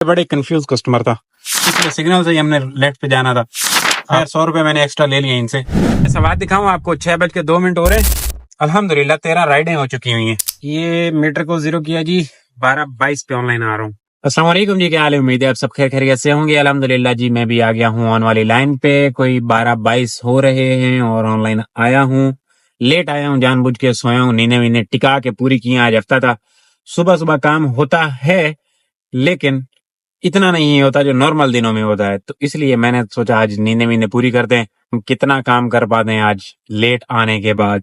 बड़े confuse customer था, इसलिए सिग्नल से ही हमने लेफ्ट पे जाना था। खैर 100 रुपए मैंने एक्स्ट्रा ले लिए इनसे। ऐसा बात दिखाऊं आपको, 6:02 हो रहे, अल्हम्दुलिल्लाह 13 राइडें हो चुकी हुई हैं। ये मीटर को 0 किया जी, 12:22 पे ऑनलाइन आ रहा हूँ। अस्सलाम वालेकुम जी, क्या हाल है? उम्मीद है आप सब खैर खैरियत से होंगे। अल्हम्दुलिल्लाह जी, मैं भी आ गया हूँ ऑन वाली लाइन पे। कोई 12:22 हो रहे हैं और ऑनलाइन आया हूँ। लेट आया हूँ, जानबूझ के सोया हूँ, नींद वीने टिका के पूरी की। आज हफ्ता था, सुबह सुबह काम होता है लेकिन इतना नहीं होता जो नॉर्मल दिनों में होता है, तो इसलिए मैंने सोचा आज नींद वीने पूरी कर दें, कितना काम कर पाते हैं आज लेट आने के बाद।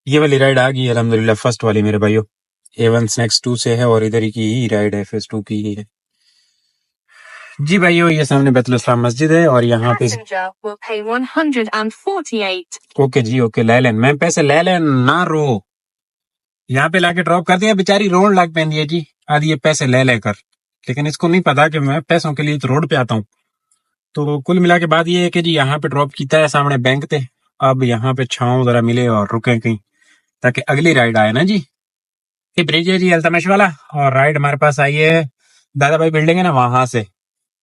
ये वाली राइड आ गई अल्हम्दुलिल्लाह, फर्स्ट वाली मेरे भाइयों। A1 स्नैक्स 2 से है और इधर की ही राइड है, फेज 2 की ही है जी भाइयों। ये सामने बैतुल इस्लाम मस्जिद है और यहाँ पे ओके जी, ओके ले लें, मैं पैसे ले लें ना रो। यहाँ पे लाके ड्रॉप कर दिया, बेचारी रोड लाग पहन है जी, आदि ये पैसे ले लेकर। लेकिन इसको नहीं पता कि मैं पैसों के लिए तो रोड पे आता हूँ। तो कुल मिला के बात ये है कि जी यहाँ पे ड्रॉप किया है सामने बैंक थे। अब यहाँ पे छाँव जरा मिले और रुके कहीं, ताकि अगली राइड आए ना जी। ये ब्रिज है जी अल्तमश वाला, और राइड हमारे पास आई है दादा भाई बिल्डिंग है ना वहां से,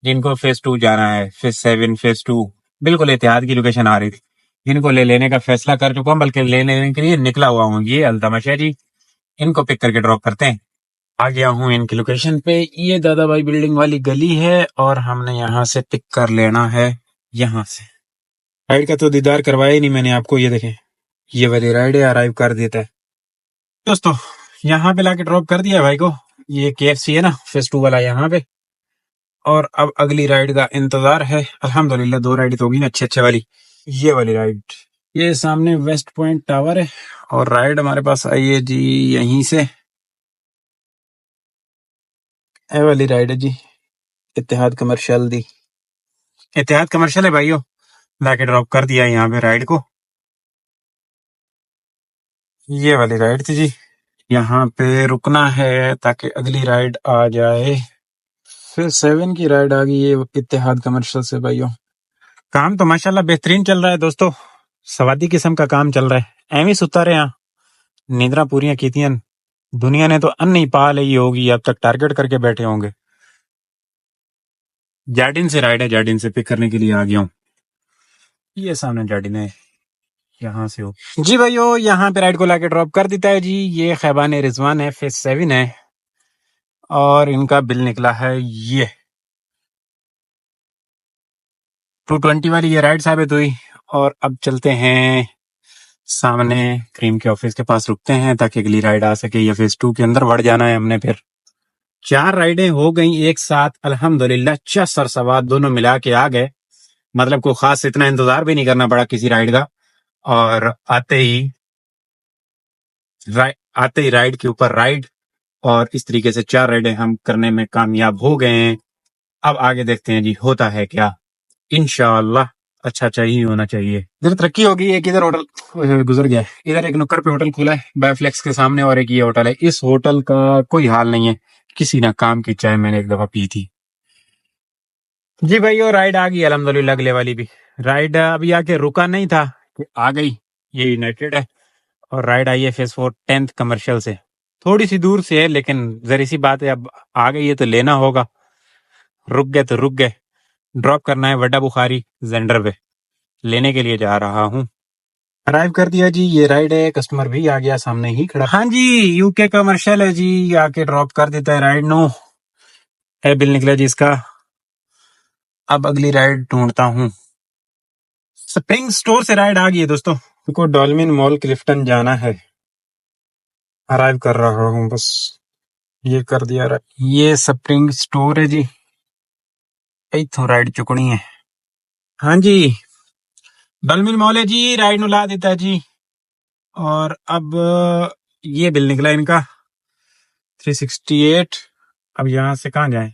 जिनको फेज 2 जाना है, फेज 7 फेज 2 बिल्कुल एतिहाद की लोकेशन आ रही थी। इनको ले लेने का फैसला कर चुका हूँ, बल्कि ले लेने के लिए निकला हुआ हूँ। ये अल्तमश है जी, इनको पिक करके ड्रॉप करते हैं। आ गया हूँ इनकी लोकेशन पे। ये दादा भाई बिल्डिंग वाली गली है और हमने यहाँ से पिक कर लेना है। यहाँ से राइड का तो दीदार करवाया ही नहीं मैंने आपको, ये देखें ये वाली राइड अराइव कर देता है दोस्तों। यहाँ पे लाके ड्रॉप कर दिया भाई को। ये KFC है ना फेज 2 वाला यहाँ पे, और अब अगली राइड का इंतजार है। अल्हम्दुलिल्लाह 2 राइड तो होगी ना अच्छे वाली। ये वाली राइड, ये सामने वेस्ट पॉइंट टावर है और राइड हमारे पास आई है जी यहीं से। ये वाली राइड है जी, इत्तेहाद कमर्शियल दी, इत्तेहाद कमर्शियल है भाइयों। लाके ड्रॉप कर दिया यहाँ पे राइड को। ये वाली राइड थी जी, यहाँ पे रुकना है ताकि अगली राइड आ जाए। फिर 7 की राइड आ गई ये इत्तेहाद कमर्शियल से भाइयों। काम तो माशाल्लाह बेहतरीन चल रहा है दोस्तों, सवादी किस्म का काम चल रहा है। एवं सुता रहे यहाँ, नींदरा पूरियां कीतियां। दुनिया ने तो अन्न ही पा ली होगी, अब तक टारगेट करके बैठे होंगे। जार्डिन से राइड है, जार्डिन से पिक करने के लिए आ गया हूँ। ये सामने जार्डिन है, यहाँ से हो जी भाइयों। यहाँ पे राइड को लाके ड्रॉप कर देता है जी। ये खैबान रिजवान है, फेज 7 है और इनका बिल निकला है ये 220 वाली ये राइड साबित हुई। और अब चलते हैं सामने क्रीम के ऑफिस के पास, रुकते हैं ताकि अगली राइड आ सके। ये फेज 2 के अंदर बढ़ जाना है हमने। फिर 4 राइडें हो गई एक साथ अल्हम्दुलिल्लाह, चस और सवाद दोनों मिला के आ गए। मतलब को खास इतना इंतजार भी नहीं करना पड़ा किसी राइड का, और आते ही राइड के ऊपर राइड, और इस तरीके से 4 राइडें हम करने में कामयाब हो गए हैं। अब आगे देखते हैं जी होता है क्या। इंशाअल्लाह अच्छा ही होना चाहिए। इधर तरक्की होगी। एक इधर होटल गुजर गया है, इधर एक नुक्कड़ पे होटल खुला है बायोफ्लेक्स के सामने, और एक ये होटल है। इस होटल का कोई हाल नहीं है, किसी ना काम की चाय मैंने एक दफा पी थी जी भाई। राइड आ गई अल्हम्दुलिल्लाह, अगले वाली भी राइड अभी आके रुका नहीं था कि आ गई। ये यूनाइटेड है और राइड आई है फेज 4 10th कमर्शियल से, थोड़ी सी दूर से है लेकिन जरी सी बात है, अब आ गई है तो लेना होगा। रुक गए तो रुक गए। ड्रॉप करना है वड्डा बुखारी जेंडर पे, लेने के लिए जा रहा हूँ। अराइव कर दिया जी, ये राइड है। कस्टमर भी आ गया, सामने ही खड़ा। हाँ जी, यूके कमर्शियल है जी, आके ड्रॉप कर देता है राइड। नो है बिल निकला जी इसका। अब अगली राइड ढूंढता हूँ। स्प्रिंग स्टोर से राइड आ गई है दोस्तों, को डॉल्मिन मॉल क्लिफ्टन जाना है। अराइव कर रहा हूँ बस, ये कर दिया। ये स्प्रिंग स्टोर है जी, इथों राइड चुकनी है। हाँ जी, डॉल्मिन मॉल है जी, राइड नु ला देता है जी। और अब ये बिल निकला इनका 368। अब यहाँ से कहाँ जाए?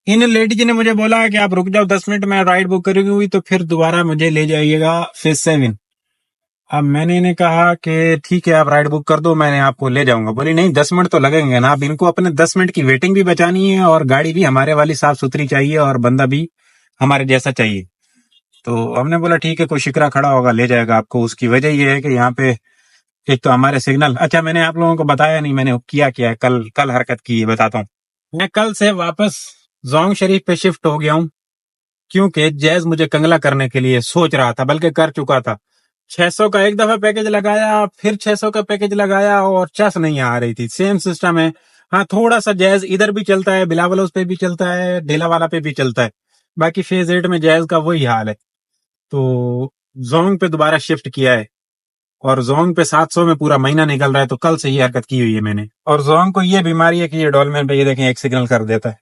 इन लेडी जी ने मुझे बोला कि आप रुक जाओ 10 मिनट, में राइड बुक करी हुई तो फिर दोबारा मुझे ले जाइएगा फेज 7। अब मैंने इन्हें कहा कि ठीक है आप राइड बुक कर दो, मैंने आपको ले जाऊंगा। बोली नहीं 10 मिनट तो लगेंगे ना। अब इनको अपने 10 मिनट की वेटिंग भी बचानी है और गाड़ी भी हमारे वाली साफ सुथरी चाहिए और बंदा भी हमारे जैसा चाहिए। तो हमने बोला ठीक है, कोई शिकरा खड़ा होगा ले जाएगा आपको। उसकी वजह यह है कि यहाँ पे एक तो हमारे सिग्नल, अच्छा मैंने आप लोगों को बताया नहीं मैंने किया क्या है। कल हरकत की है, बताता हूँ। मैं कल से वापस जोंग शरीफ पे शिफ्ट हो गया हूँ, क्योंकि जैज मुझे कंगला करने के लिए सोच रहा था, बल्कि कर चुका था। 600 का एक दफा पैकेज लगाया, फिर 600 का पैकेज लगाया और चस नहीं आ रही थी। सेम सिस्टम है। हाँ, थोड़ा सा जैज इधर भी चलता है, बिलावल उस पे भी चलता है, ढेला वाला पे भी चलता है। बाकी फेज 8 में जैज का वही हाल है। तो जोंग पे दोबारा शिफ्ट किया है, और जोंग पे 700 में पूरा महीना निकल रहा है। तो कल से ये हरकत की हुई है मैंने। और जोंग को ये बीमारी है कि ये डॉलमेन पे ये देखें एक सिग्नल कर देता है।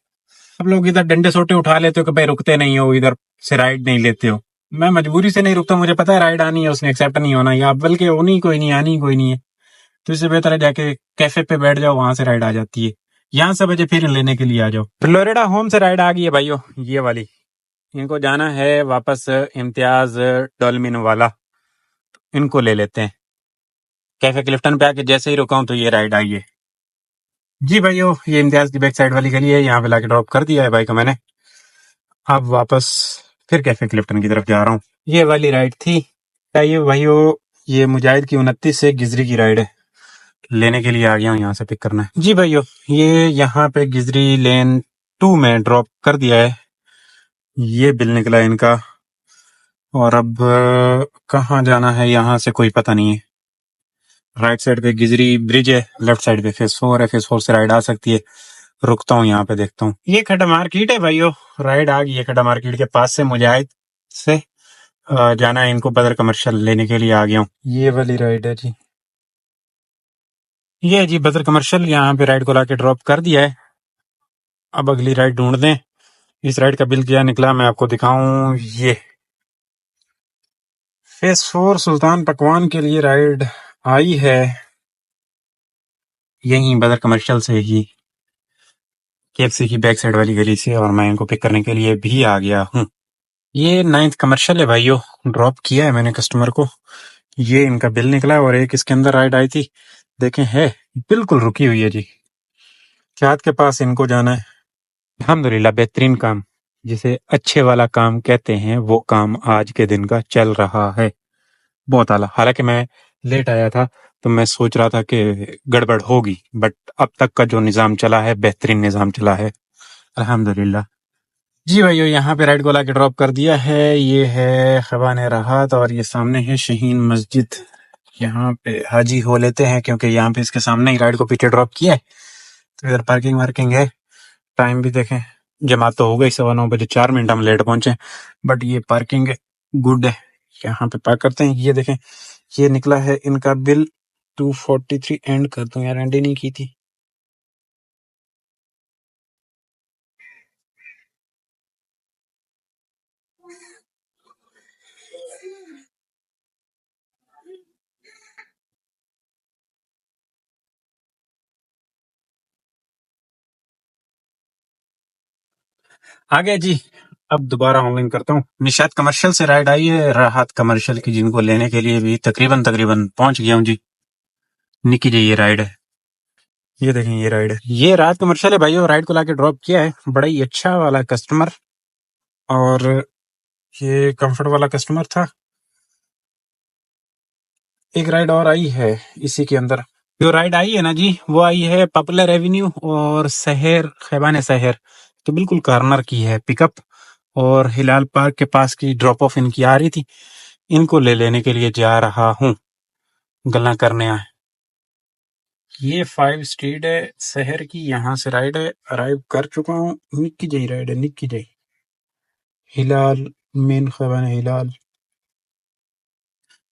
आप लोग इधर डंडे सोटे उठा लेते हो कि भाई रुकते नहीं हो, इधर से राइड नहीं लेते हो। मैं मजबूरी से नहीं रुकता, मुझे पता है राइड आनी है, उसने एक्सेप्ट नहीं होना, या बल्कि होनी कोई नहीं, आनी कोई नहीं है। तो इससे बेहतर है जाके कैफे पे बैठ जाओ, वहां से राइड आ जाती है। यहाँ से बजे फिर लेने के लिए आ जाओ। फ्लोरिडा होम से राइड आ गई है भाइयों, ये वाली। इनको जाना है वापस इम्तियाज डॉल्मिन वाला, इनको ले लेते हैं। कैफे क्लिफ्टन पे आके जैसे ही रुका हूं तो ये राइड आई है। जी भाइयों, ये इम्तियाज की बैक साइड वाली गली है, यहाँ पे लाके ड्रॉप कर दिया है भाई को मैंने। अब वापस फिर कैफे क्लिफ्टन की तरफ जा रहा हूँ। ये वाली राइड थी। ये भाइयों, ये मुजाहिद की 29 से गिजरी की राइड है, लेने के लिए आ गया हूँ, यहाँ से पिक करना है। जी भाइयों, ये यहाँ पे गिजरी लेन 2 में ड्रॉप कर दिया है। ये बिल निकला है इनका, और अब कहाँ जाना है यहाँ से कोई पता नहीं है। राइट साइड पे गिजरी ब्रिज है, लेफ्ट साइड पे फेस 4 है, फेस 4 से राइड आ सकती है। रुकता हूँ यहाँ पे, देखता हूँ। ये खड्डा मार्केट है भाइयों, राइड आ गई है खड्डा मार्केट के पास से। मुजाहिद से जाना है इनको, बदर कमर्शियल लेने के लिए आ गया हूँ। ये वाली राइड है जी, ये है जी बदर कमर्शियल। यहाँ पे राइड को लाके ड्रॉप कर दिया है। अब अगली राइड ढूंढ दें। इस राइड का बिल क्या निकला मैं आपको दिखाऊं। ये फेस 4 सुल्तान पकवान के लिए राइड आई है, यही बदर कमर्शियल से ही, केएफसी की बैक साइड वाली गली से, और मैं इनको पिक करने के लिए भी आ गया हूँ। ये 9th कमर्शियल है भाइयों, ड्रॉप किया है मैंने कस्टमर को। ये इनका बिल निकला है, और एक इसके अंदर राइड आई थी, देखें है बिल्कुल रुकी हुई है जी। चाँद के पास इनको जाना है। अल्हम्दुलिल्लाह, बेहतरीन काम, जिसे अच्छे वाला काम कहते हैं, वो काम आज के दिन का चल रहा है। बहुत आला। हालांकि मैं लेट आया था, तो मैं सोच रहा था कि गड़बड़ होगी, बट अब तक का जो निज़ाम चला है, बेहतरीन निज़ाम चला है, अल्हम्दुलिल्लाह। जी भाइयों, यहाँ पे राइड को लाके ड्रॉप कर दिया है। ये है खबान राहत, और ये सामने है शहीन मस्जिद। यहाँ पे हाजी हो लेते हैं, क्योंकि यहाँ पे इसके सामने ही राइड को पीछे ड्रॉप किया है। तो इधर पार्किंग वार्किंग है। टाइम भी देखें, जमात तो हो गई 9:15, 4 मिनट हम लेट पहुंचे, बट ये पार्किंग गुड है। यहाँ पे पार्क करते हैं। ये देखें, ये निकला है इनका बिल 243। एंड कर दूं यार, एंड ही नहीं की थी। आ गया जी। अब दोबारा ऑनलाइन करता हूँ। निशात कमर्शियल से राइड आई है, राहत कमर्शियल की, जिनको लेने के लिए भी तकरीबन तकरीबन पहुंच गया हूँ जी। निकी जी ये राइड है, ये देखें ये राइड है। ये राहत कमर्शियल है भाई, राइड को लाके ड्रॉप किया है। बड़ा ही अच्छा वाला कस्टमर, और ये कंफर्ट वाला कस्टमर था। एक राइड और आई है इसी के अंदर। जो राइड आई है ना जी, वो आई है पॉपुलर एवेन्यू और शहर, खैबान शहर तो बिल्कुल कॉर्नर की है पिकअप, और हिलाल पार्क के पास की ड्रॉप ऑफ इनकी आ रही थी। इनको ले लेने के लिए जा रहा हूँ, गल्ला करने आए। ये 5 स्ट्रीट है शहर की, यहाँ से राइड है, अराइव कर चुका हूँ। निक्की जई राइड है, निक्की जई। हिलाल, मेन खैबान हिलाल।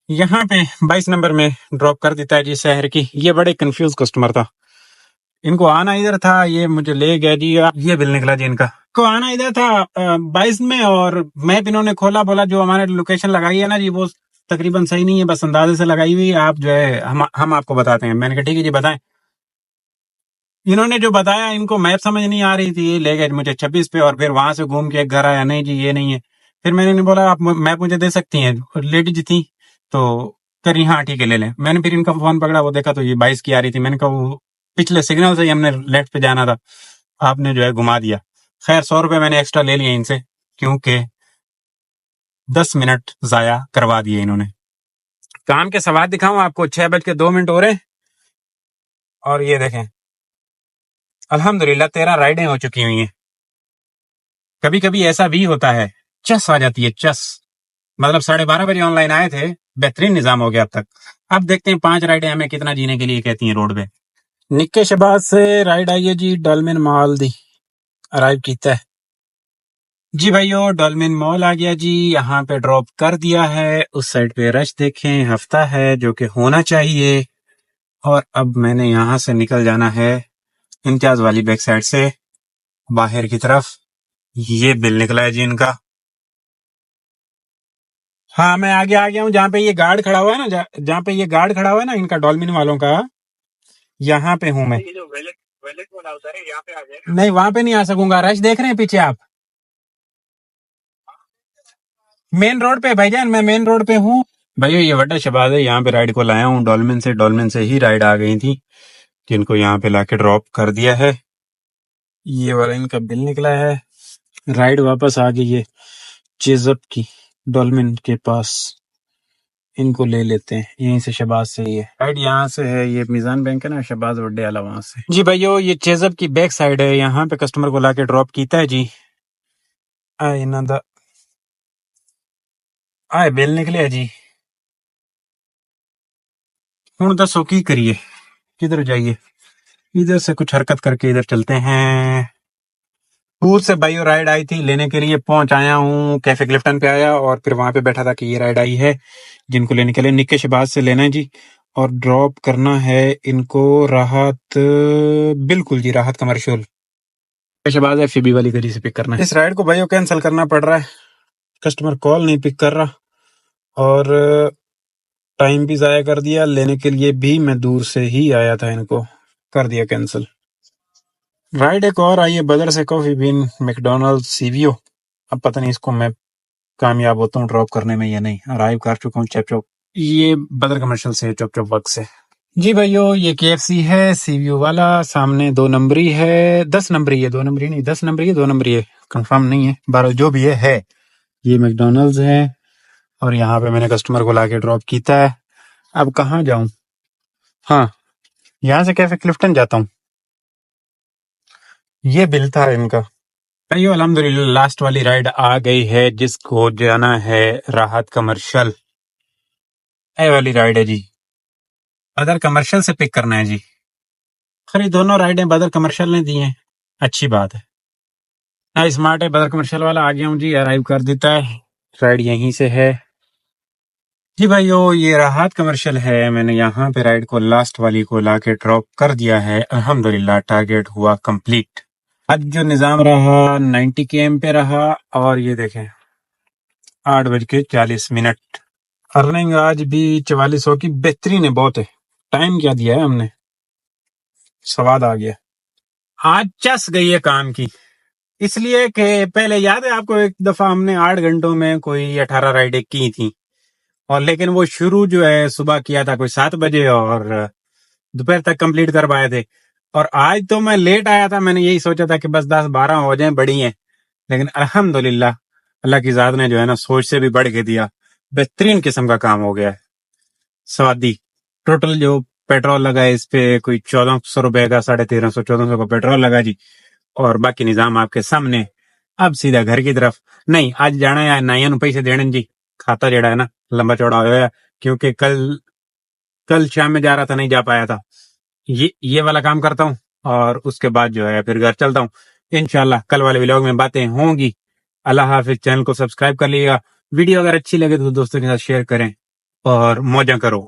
यहाँ पे 22 नंबर में ड्रॉप कर देता है जी शहर की। ये बड़े कंफ्यूज कस्टमर था, इनको आना इधर था, ये मुझे ले गया जी। ये बिल निकला जी इनका। को आना इधर था 22 में, और मैप इन्होंने खोला, बोला जो हमारे लोकेशन लगाई है ना जी, वो तकरीबन सही नहीं है, बस अंदाजे से लगाई हुई है, आप जो है हम आपको बताते हैं। मैंने कहा ठीक है जी बताएं। इन्होंने जो बताया, इनको मैप समझ नहीं आ रही थी, ये ले गए मुझे 26 पे, और फिर वहां से घूम के एक घर आया, नहीं जी ये नहीं है। फिर मैंने इन्हें बोला आप मैप मुझे दे सकती हैं, लेडीज थी तो करी हाँ ठीक है ले लें। मैंने फिर इनका फोन पकड़ा, वो देखा तो ये 22 की आ रही थी। मैंने कहा वो पिछले सिग्नल से ही हमने लेफ्ट पे जाना था, आपने जो है घुमा दिया। खैर 100 रुपए मैंने एक्स्ट्रा ले लिए इनसे, क्योंकि 10 मिनट जाया करवा दिए इन्होंने। काम के सवाद दिखाऊं आपको, 6:02 हो रहे हैं, और ये देखें अल्हम्दुलिल्लाह 13 राइडें हो चुकी हुई हैं। कभी कभी ऐसा भी होता है, चस आ जाती है चस। मतलब 12:30 बजे ऑनलाइन आए थे, बेहतरीन निजाम हो गया अब तक। अब देखते हैं 5 राइडें हमें कितना जीने के लिए कहती हैं रोड पे। निक्के शहबाज से राइड आई है जी, डॉल्मेन मॉल दी अराइव कीता है जी भाइयों। डॉल्मेन मॉल आ गया जी, यहाँ पे ड्रॉप कर दिया है। उस साइड पे रश देखें, हफ्ता है जो कि होना चाहिए। और अब मैंने यहाँ से निकल जाना है इम्तियाज वाली बैक साइड से बाहर की तरफ। ये बिल निकला है जी इनका। हाँ मैं आगे आ गया हूँ, जहाँ पे ये गार्ड खड़ा हुआ है ना, जहाँ पे ये गार्ड खड़ा हुआ है ना इनका, डॉल्मेन वालों का, यहाँ पे हूँ मैं। जो वेलेट वेलेट वाला होता है यहाँ पे आ जाए। नहीं वहां पे नहीं आ सकूंगा, रश देख रहे हैं पीछे आप। मेन रोड पे भाईजान, मैं मेन रोड पे हूँ। भैया ये वड्डा शहबाज है, यहाँ पे राइड को लाया हूँ डॉल्मेन से। डॉल्मेन से ही राइड आ गई थी, जिनको यहाँ पे लाके ड्रॉप कर दिया है। ये वाला इनका बिल निकला है। राइड वापस आ गई है चेजअप की, डॉल्मेन के पास। इनको ले लेते हैं यहीं से, शहबाज से ही है राइड। यहाँ से है, ये मीजान बैंक है ना, शहबाज वड्डे वाला, वहां से जी भाइयों। ये चेजअप की बैक साइड है, यहाँ पे कस्टमर को लाके ड्रॉप कीता है जी। आए इन्हां दा आए बिल निकले है जी। हुण दसो की करिए, किधर जाइए? इधर से कुछ हरकत करके इधर चलते हैं। दूर से भाइयों राइड आई थी, लेने के लिए पहुंच आया हूँ। कैफे क्लिफ्टन पे आया और फिर वहां पे बैठा था कि ये राइड आई है, जिनको लेने के लिए निक्के शहबाज से लेना है जी। और ड्रॉप करना है इनको राहत, बिल्कुल जी राहत कमर्शियल। शहबाज एफबी वाली गली से पिक करना है। इस राइड को भाइयों कैंसिल करना पड़ रहा है, कस्टमर कॉल नहीं पिक कर रहा और टाइम भी जाया कर दिया। लेने के लिए भी मैं दूर से ही आया था, इनको कर दिया कैंसिल। राइड एक और आई है बदर से, कॉफी बीन मैकडोनल्ड सीवीओ। अब पता नहीं इसको मैं कामयाब होता हूँ ड्रॉप करने में या नहीं। अराइव कर चुका हूँ चप चौक, ये बदर कमर्शियल से, चप चौक वर्क से जी भाइयों। ये केएफसी है सीवीओ वाला, सामने 2 नंबरी है, 10 नंबरी है, 2 नंबरी नहीं, 10 नंबरी है, 2 नंबरी है, कंफर्म नहीं है, बारह जो भी है। ये मैकडोनल्ड्स है और यहाँ पे मैंने कस्टमर को लाके ड्रॉप कीता है। अब कहाँ जाऊं? हाँ यहाँ से कैफे क्लिफ्टन जाता हूँ। ये बिल था इनका भाइयों। अल्हम्दुलिल्लाह लास्ट वाली राइड आ गई है, जिसको जाना है राहत कमर्शियल। ये वाली राइड है जी, बदर कमर्शियल से पिक करना है जी। खरी दोनों राइडें बदर कमर्शियल ने दी हैं, अच्छी बात है। हाँ स्मार्ट है, बदर कमर्शियल वाला आ गया हूँ जी, अराइव कर देता है। राइड यहीं से है जी भाइयों। ये राहत कमर्शियल है, मैंने यहाँ पे राइड को लास्ट वाली को लाके ड्रॉप कर दिया है। अल्हम्दुलिल्लाह टारगेट हुआ कंप्लीट। आज जो निजाम रहा 90 km पे रहा। और ये देखें 8:40 अर्निंग आज भी 4400 की बेहतरीन है, बहुत है। टाइम क्या दिया है हमने, स्वाद आ गया। आज चस गई है काम की, इसलिए कि पहले याद है आपको एक दफा हमने 8 घंटों में कोई 18 राइडें की थी। और लेकिन वो शुरू जो है सुबह किया था कोई 7 बजे और दोपहर तक कंप्लीट कर पाए थे। और आज तो मैं लेट आया था, मैंने यही सोचा था कि बस 10-12 हो जाए बड़ी हैं। लेकिन अल्हम्दुलिल्लाह अल्लाह की जात ने जो है ना सोच से भी बढ़ के दिया, बेहतरीन किस्म का काम हो गया है। स्वादी टोटल जो पेट्रोल लगा है इस पे कोई 1400 रुपए का, 1350-1400 का पेट्रोल लगा जी। और बाकी निजाम आपके सामने। अब सीधा घर की तरफ। नहीं आज जाना है नाइया नु पैसे देने जी, खाता जड़ा है ना लंबा चौड़ा होया, क्योंकि कल शाम में जा रहा था, नहीं जा पाया था। ये वाला काम करता हूँ और उसके बाद जो है फिर घर चलता हूँ। इंशाल्लाह कल वाले व्लॉग में बातें होंगी। अल्लाह हाफिज। चैनल को सब्सक्राइब कर लीजिएगा। वीडियो अगर अच्छी लगे तो दोस्तों के साथ शेयर करें और मौजा करो।